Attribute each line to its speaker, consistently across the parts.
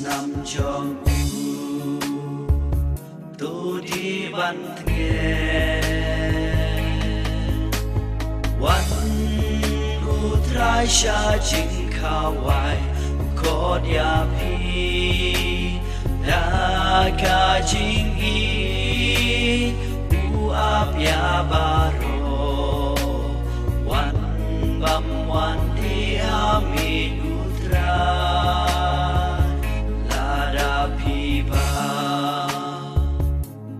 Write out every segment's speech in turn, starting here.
Speaker 1: nam trong tu đi văn ngheวันอุทรายชาจิงข้าวไว้ขอดยาพีดากาจิงอีอูอาบยาบารอวันบำวันที่อามีอุทราลาดาพีบา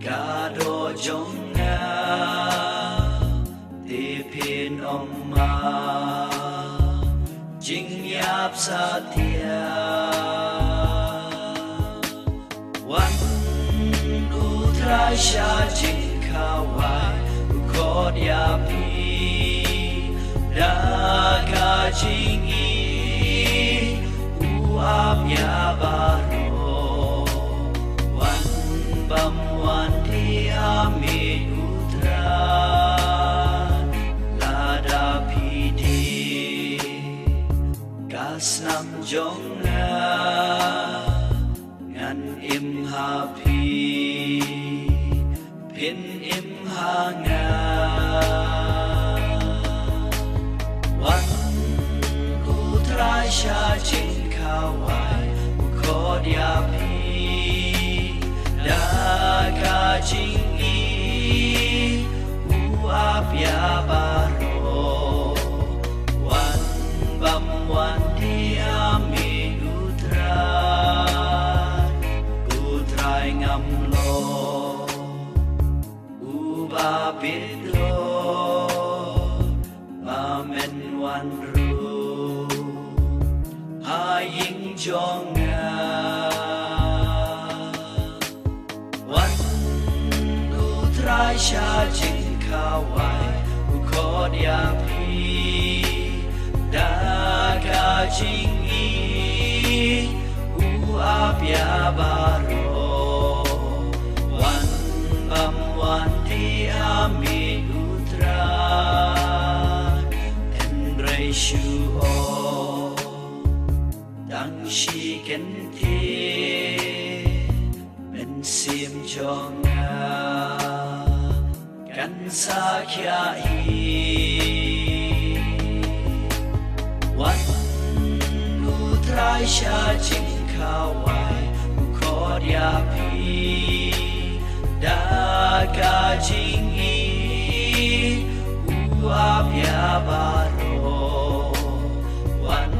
Speaker 1: กาโดจงงาPin Oma Jing Yap Satya Wan Utrai Sha Jing Kawai Ukod Yapi Daga Jing I Uap Yabaro Wan Bam Wan Di Amit Nam jong nga ngan im happy pin im ha nga wan utrai sha jing kawai ukod ya pi da ka jing I uap ya baro wan bam wan Bidlo Mamen wan ru Haying jonga Wan utrai sha jing kawai Ukod yapi Daga jing I Uap yabaro Wan bam wan di Ami Utra Enrei Shuo Dang Shi Kenti Ben Sim Jonga Gan Sa Kya I Wan Utrai Sha Jing Kawai Ukod Yapi Daga jing I uap yabaro wan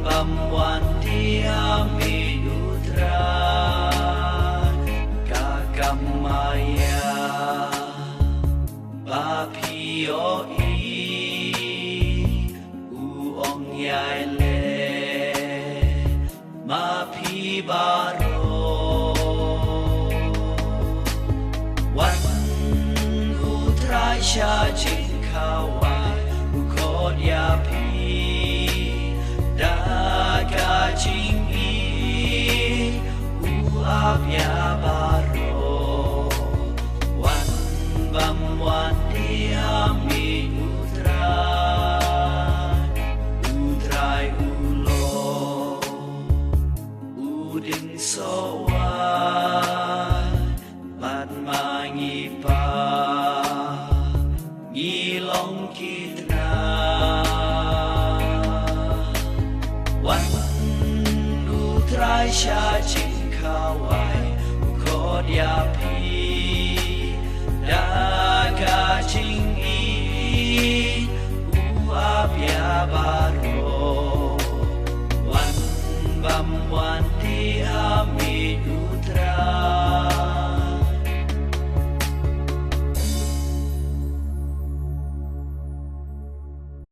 Speaker 1: bam wan di ami utra kakamaya bapio I uong yai le mapi baro Sha jing kawai ukod yapi daga jing I uap yabaro wan bam wan di ami utrai ulo uding sowan bat mangipa Ngilong kita Wan utrai sha jing kawai ukod yapi